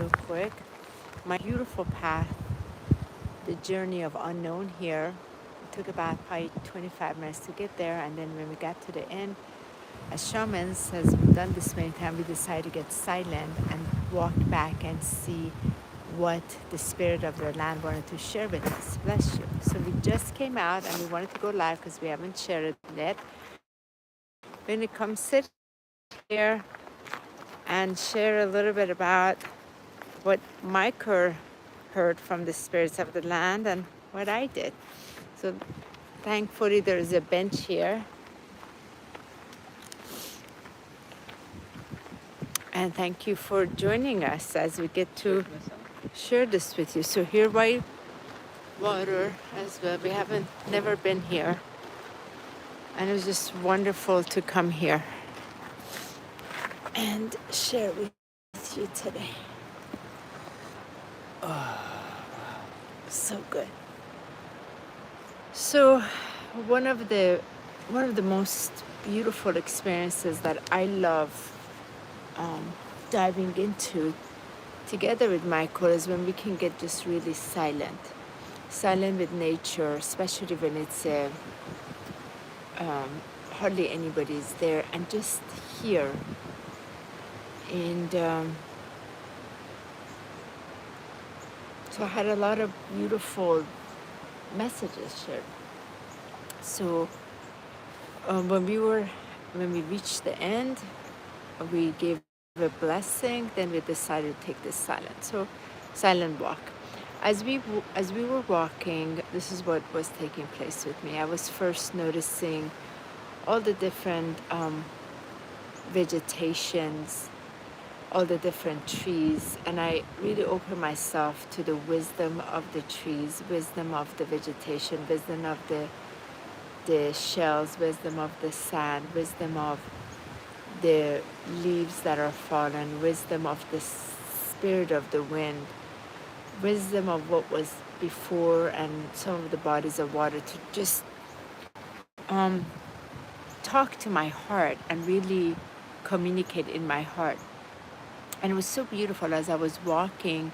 real quick. My beautiful path, the journey of unknown here. It took about probably 25 minutes to get there, and then when we got to the end, as shamans, as we've done this many times, we decided to get silent and walk back and see what the spirit of the land wanted to share with us. Bless you. So we just came out and we wanted to go live because we haven't shared it yet. When it comes sit here and share a little bit about what Michael heard from the spirits of the land and what I did. So thankfully there's a bench here. And thank you for joining us as we get to share this with you. So here by water as well. We haven't never been here. And it was just wonderful to come here and share with you today. Oh, so good. So one of the most beautiful experiences that I love diving into together with Michael is when we can get just really silent with nature, especially when it's hardly anybody's there, and just hear. And so I had a lot of beautiful messages shared. So when we reached the end, we gave a blessing. Then we decided to take this silent walk. As we were walking, this is what was taking place with me. I was first noticing all the different vegetations, all the different trees, and I really opened myself to the wisdom of the trees, wisdom of the vegetation, wisdom of the shells, wisdom of the sand, wisdom of the leaves that are fallen, wisdom of the spirit of the wind, wisdom of what was before, and some of the bodies of water, to just talk to my heart and really communicate in my heart. And it was so beautiful. As I was walking,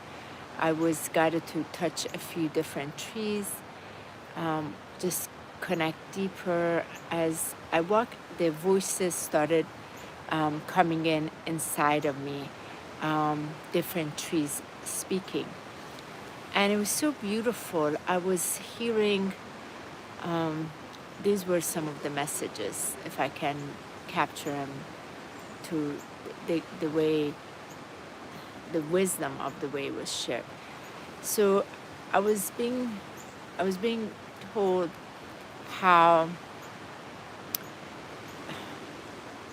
I was guided to touch a few different trees, just connect deeper. As I walked, the voices started coming inside of me, different trees speaking. And it was so beautiful. I was hearing, these were some of the messages, if I can capture them, to the way, the wisdom of the way it was shared. So I was being told how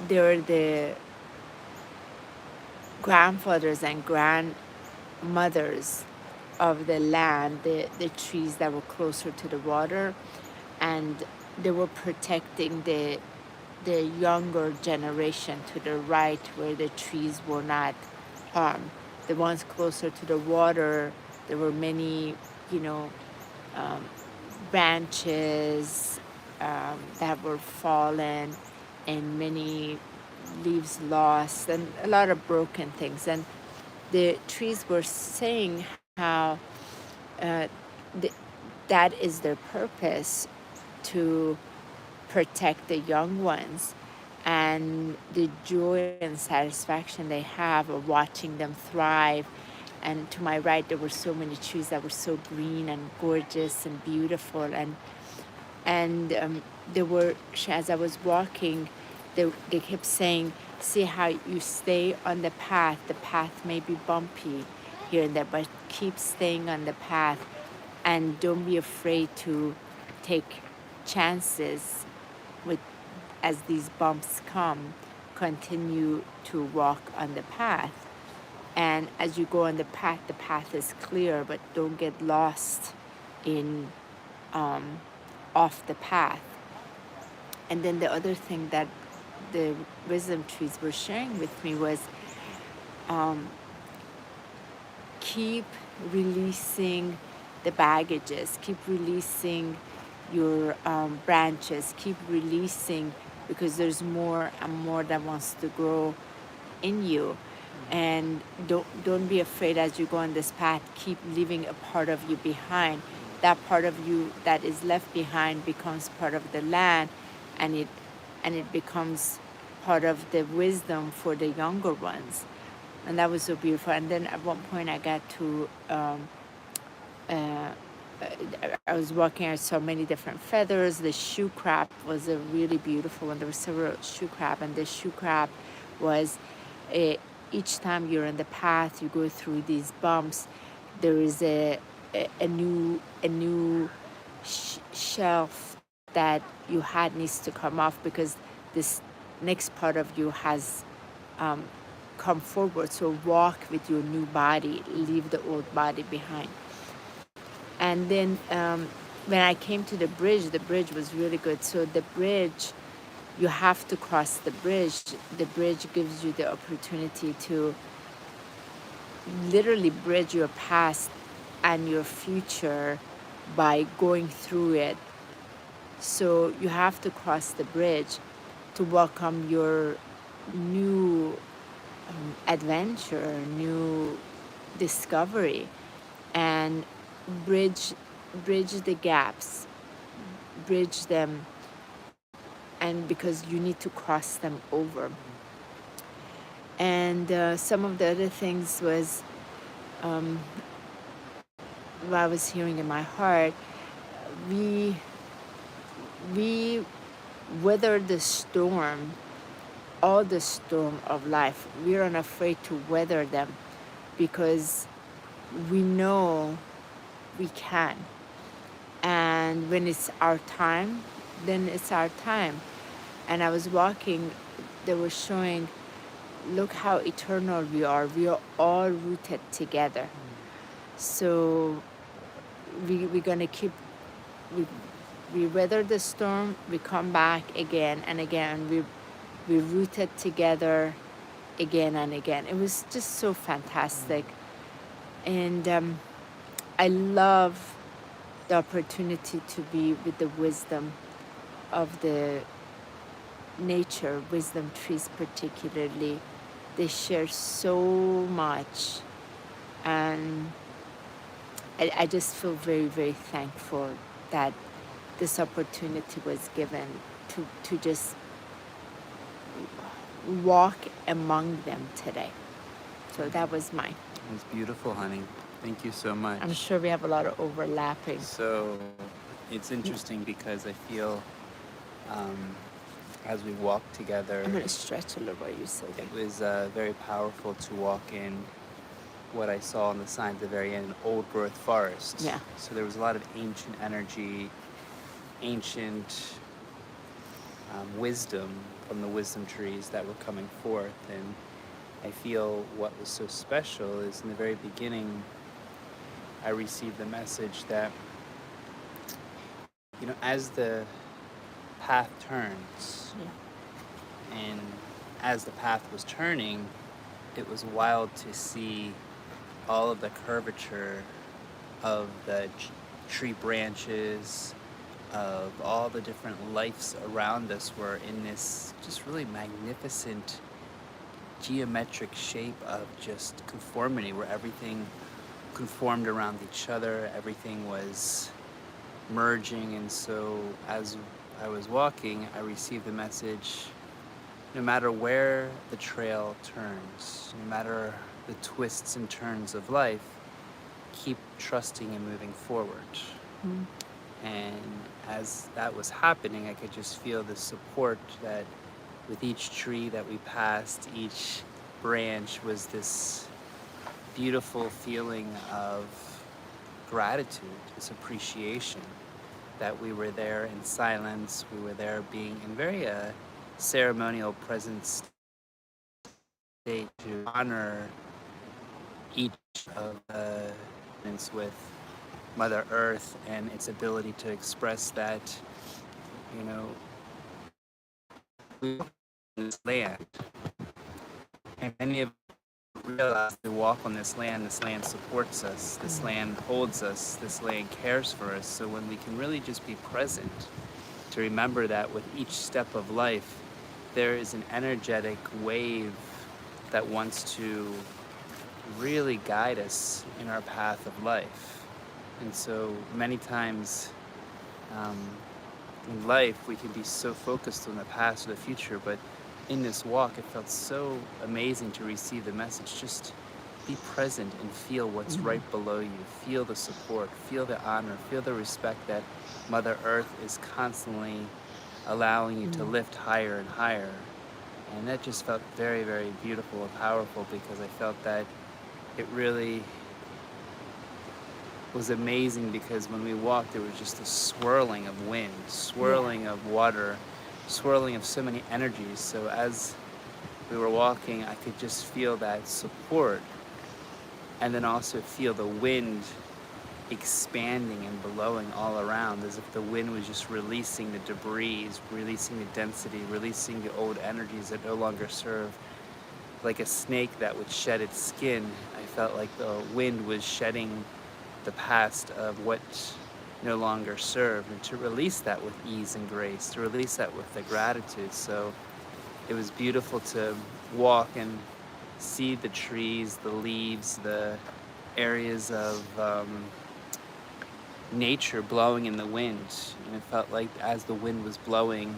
there were the grandfathers and grandmothers of the land, the trees that were closer to the water, and they were protecting the younger generation to the right, where the trees were not harmed. The ones closer to the water, there were many, branches that were fallen, and many leaves lost, and a lot of broken things. And the trees were saying how that is their purpose, to protect the young ones, and the joy and satisfaction they have of watching them thrive. And to my right, there were so many trees that were so green and gorgeous and beautiful. And there were, as I was walking, they kept saying, see how you stay on the path. The path may be bumpy here and there, but keep staying on the path, and don't be afraid to take chances with, as these bumps come, continue to walk on the path. And as you go on the path is clear, but don't get lost in off the path. And then the other thing that the wisdom trees were sharing with me was, keep releasing the baggages, keep releasing your branches, keep releasing, because there's more and more that wants to grow in you. And don't be afraid as you go on this path. Keep leaving a part of you behind. That part of you that is left behind becomes part of the land, and it becomes part of the wisdom for the younger ones. And that was so beautiful. And then at one point I got to uh, I was walking, I saw many different feathers. The shoe crab was a really beautiful one. There were several shoe crab, and the shoe crab was a, each time you're on the path, you go through these bumps, there is a new shelf that you had needs to come off, because this next part of you has come forward. So walk with your new body, leave the old body behind. And then when I came to the bridge was really good. So the bridge, you have to cross the bridge. The bridge gives you the opportunity to literally bridge your past and your future by going through it. So you have to cross the bridge to welcome your new adventure, new discovery, and bridge the gaps, bridge them, and because you need to cross them over. And some of the other things was what I was hearing in my heart. We weather the storm, all the storm of life. We're unafraid to weather them because we know we can. And when it's our time, then it's our time. And I was walking, they were showing, look how eternal we are. We are all rooted together. So we're gonna keep, we weather the storm, we come back again and again. We rooted together again and again. It was just so fantastic. And I love the opportunity to be with the wisdom of the nature, wisdom trees particularly. They share so much, and I just feel very, very thankful that this opportunity was given to just walk among them today. So that was mine. It was beautiful, honey. Thank you so much. I'm sure we have a lot of overlapping. So it's interesting because I feel as we walk together, I'm going to stretch a little while you say that. it was very powerful to walk in what I saw on the sign at the very end, an old growth forest. Yeah. So there was a lot of ancient energy, ancient wisdom from the wisdom trees that were coming forth. And I feel what was so special is in the very beginning, I received the message that, you know, as the path turns, and as the path was turning, it was wild to see all of the curvature of the tree branches, of all the different lives around us were in this just really magnificent geometric shape of just conformity, where everything conformed around each other, everything was merging. And so as I was walking, I received the message, no matter where the trail turns, no matter the twists and turns of life, keep trusting and moving forward. And as that was happening, I could just feel the support that with each tree that we passed, each branch was this beautiful feeling of gratitude, this appreciation that we were there in silence, we were there being in very ceremonial present state to honor each of the moments with Mother Earth and its ability to express that, you know, we walk on this land, and many of us realize we walk on this land supports us, this land holds us, this land cares for us. So when we can really just be present, to remember that with each step of life, there is an energetic wave that wants to really guide us in our path of life. And so many times um, in life, we can be so focused on the past or the future, but in this walk, it felt so amazing to receive the message. Just be present and feel what's Mhm. right below you. Feel the support, feel the honor, feel the respect that Mother Earth is constantly allowing you to Mhm. lift higher and higher. And that just felt very, very beautiful and powerful, because I felt that it really was amazing, because when we walked, there was just a swirling of wind, Yeah. swirling of water, swirling of so many energies. So as we were walking, I could just feel that support, and then also feel the wind expanding and blowing all around, as if the wind was just releasing the debris, releasing the density, releasing the old energies that no longer serve. Like a snake that would shed its skin, I felt like the wind was shedding the past of what no longer served, and to release that with ease and grace, to release that with the gratitude. So it was beautiful to walk and see the trees, the leaves, the areas of nature blowing in the wind. And it felt like as the wind was blowing,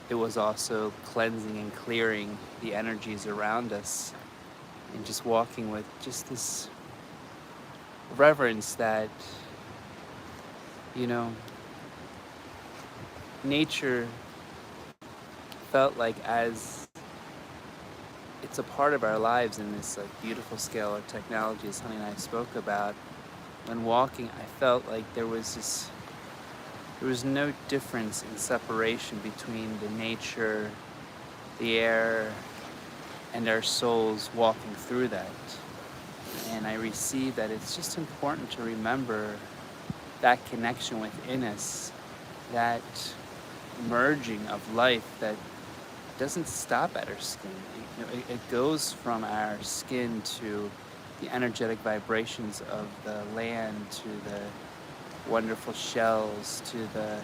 it was also cleansing and clearing the energies around us, and just walking with just this reverence that, you know, nature felt like as it's a part of our lives in this like beautiful scale of technology, as Honey and I spoke about. When walking, I felt like there was no difference in separation between the nature, the air, and our souls walking through that. And I received that it's just important to remember that connection within us, that merging of life that doesn't stop at our skin. It goes from our skin to the energetic vibrations of the land, to the wonderful shells, to the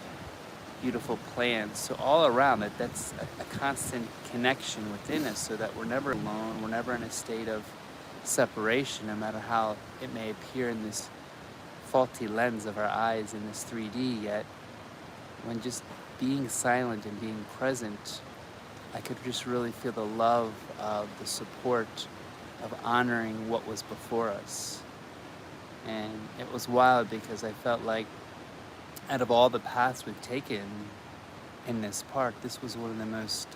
beautiful plants. So all around it, that's a constant connection within us, so that we're never alone. We're never in a state of separation, no matter how it may appear in this faulty lens of our eyes in this 3D. Yet when just being silent and being present, I could just really feel the love of the support of honoring what was before us. And it was wild, because I felt like out of all the paths we've taken in this park, this was one of the most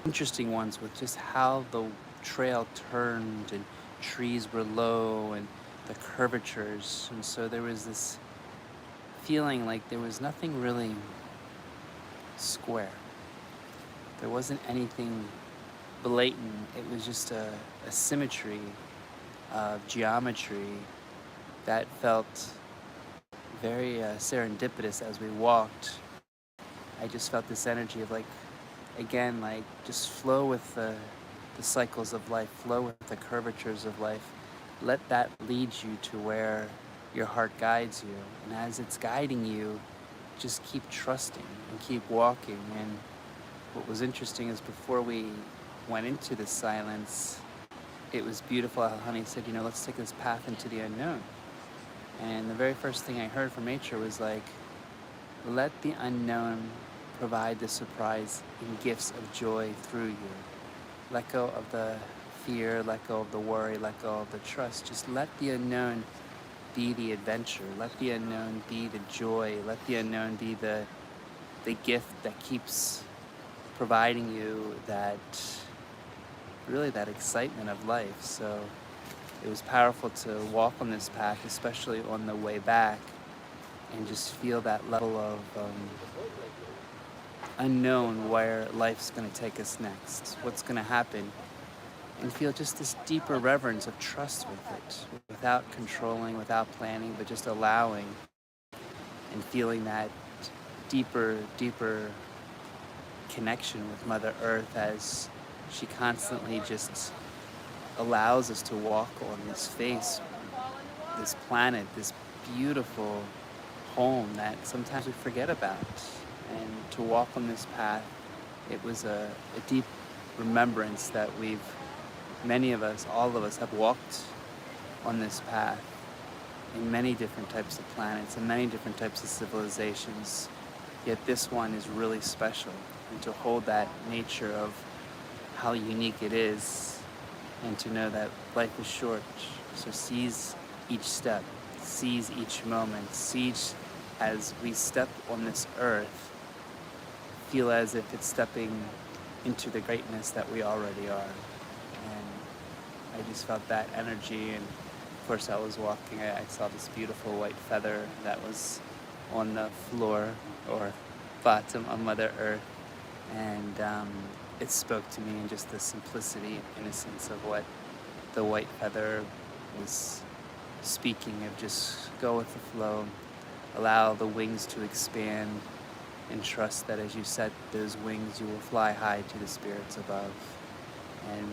interesting ones, with just how the trail turned and trees were low and the curvatures. And so there was this feeling like there was nothing really square. There wasn't anything blatant. It was just a symmetry of geometry that felt very serendipitous as we walked. I just felt this energy of like, again, like just flow with the cycles of life, flow with the curvatures of life. Let that lead you to where your heart guides you. And as it's guiding you, just keep trusting and keep walking. And what was interesting is before we went into the silence, it was beautiful how Honey said, let's take this path into the unknown. And the very first thing I heard from nature was like, let the unknown provide the surprise and gifts of joy through you. Let go of the fear, let go of the worry, let go of the trust. Just let the unknown be the adventure. Let the unknown be the joy. Let the unknown be the gift that keeps providing you that excitement of life. So it was powerful to walk on this path, especially on the way back, and just feel that level of unknown, where life's going to take us next, what's going to happen, and feel just this deeper reverence of trust with it, without controlling, without planning, but just allowing and feeling that deeper connection with Mother Earth, as she constantly just allows us to walk on this face, this planet, this beautiful home that sometimes we forget about. And to walk on this path, it was a deep remembrance that many of us, all of us, have walked on this path in many different types of planets and many different types of civilizations. Yet this one is really special. And to hold that nature of how unique it is, and to know that life is short, so seize each step, seize each moment, seize as we step on this earth, feel as if it's stepping into the greatness that we already are. And I just felt that energy, and of course I was walking, I saw this beautiful white feather that was on the floor or bottom of Mother Earth, and it spoke to me in just the simplicity and innocence of what the white feather was speaking of. Just go with the flow, allow the wings to expand, and trust that as you set those wings, you will fly high to the spirits above. And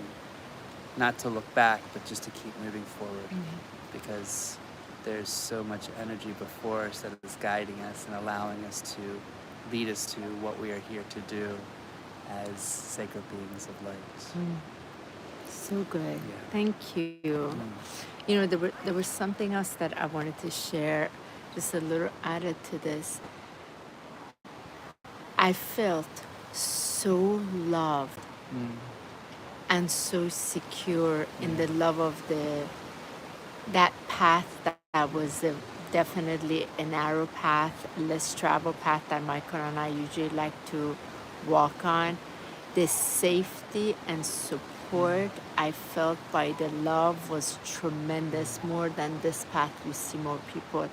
not to look back, but just to keep moving forward, because there's so much energy before us that is guiding us and allowing us to lead us to what we are here to do as sacred beings of light. So good. Yeah. Thank you. You know, there was something else that I wanted to share, just a little added to this. I felt so loved and so secure in the love of that path that was definitely a narrow path, less traveled path that Michael and I usually like to walk on. The safety and support I felt by the love was tremendous, more than this path we see more people.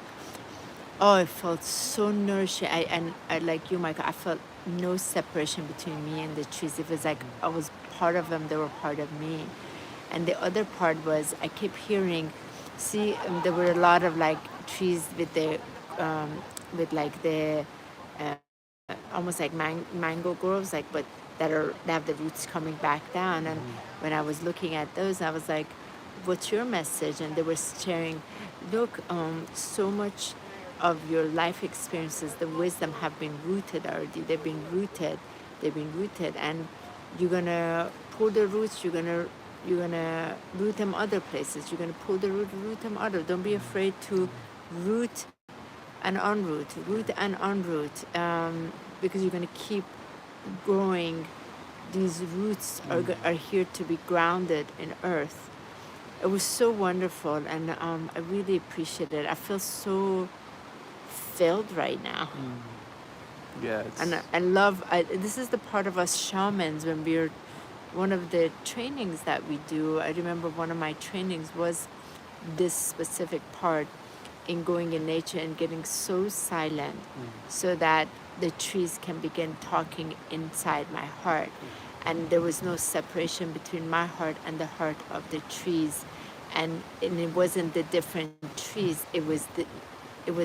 Oh, it felt so nourishing. I like you, Michael, I felt no separation between me and the trees. It was like I was part of them, they were part of me. And the other part was I kept hearing, there were a lot of like trees with the, uh, almost like mango groves, like, but that have the roots coming back down. And when I was looking at those, I was like, what's your message? And they were sharing, look, so much of your life experiences, the wisdom have been rooted already. They've been rooted, and you're gonna pull the roots. You're gonna root them other places. You're gonna pull the root them other. Don't be afraid to root and unroot, because you're gonna keep growing. These roots are here to be grounded in earth. It was so wonderful, and I really appreciate it. I feel so filled right now. Yeah, And I love, this is the part of us shamans when we're, one of the trainings that we do, I remember one of my trainings was this specific part in going in nature and getting so silent so that the trees can begin talking inside my heart. And there was no separation between my heart and the heart of the trees. And it wasn't the different trees, it was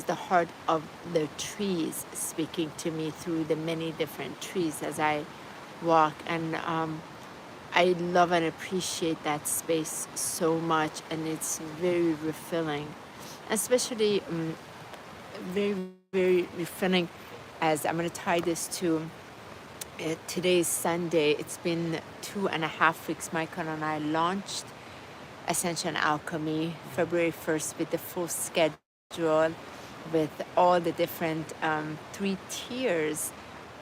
the heart of the trees speaking to me through the many different trees as I walk. And I love and appreciate that space so much, and it's very refilling, especially very, very refilling. As I'm going to tie this to today's Sunday. It's been 2.5 weeks. Michael and I launched Ascension Alchemy February 1st with the full schedule, with all the different 3 tiers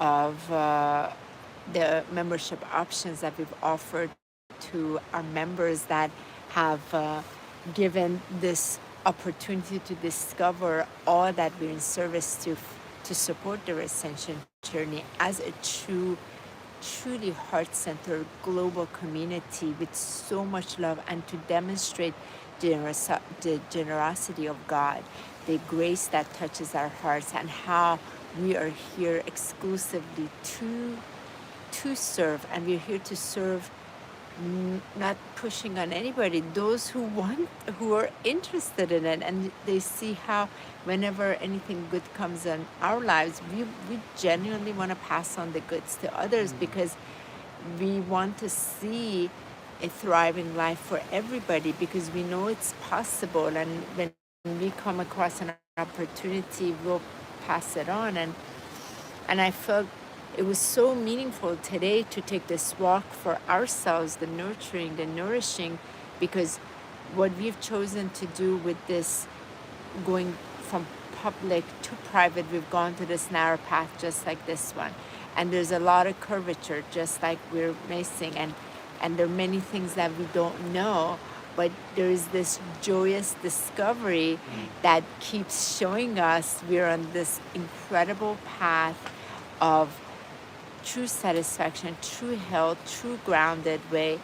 of the membership options that we've offered to our members that have given this opportunity to discover all that we're in service to support their ascension journey as a truly heart-centered global community with so much love, and to demonstrate the generosity of God, the grace that touches our hearts, and how we are here exclusively to serve, and we're here to serve, not pushing on anybody, those who are interested in it, and they see how whenever anything good comes in our lives, we genuinely want to pass on the goods to others, because we want to see a thriving life for everybody, because we know it's possible, and when we come across an opportunity, we'll pass it on. And I felt it was so meaningful today to take this walk for ourselves, the nurturing, the nourishing, because what we've chosen to do with this, going from public to private, we've gone to this narrow path just like this one. And there's a lot of curvature, just like we're missing. And there are many things that we don't know, but there is this joyous discovery that keeps showing us we're on this incredible path of true satisfaction, true health, true grounded way.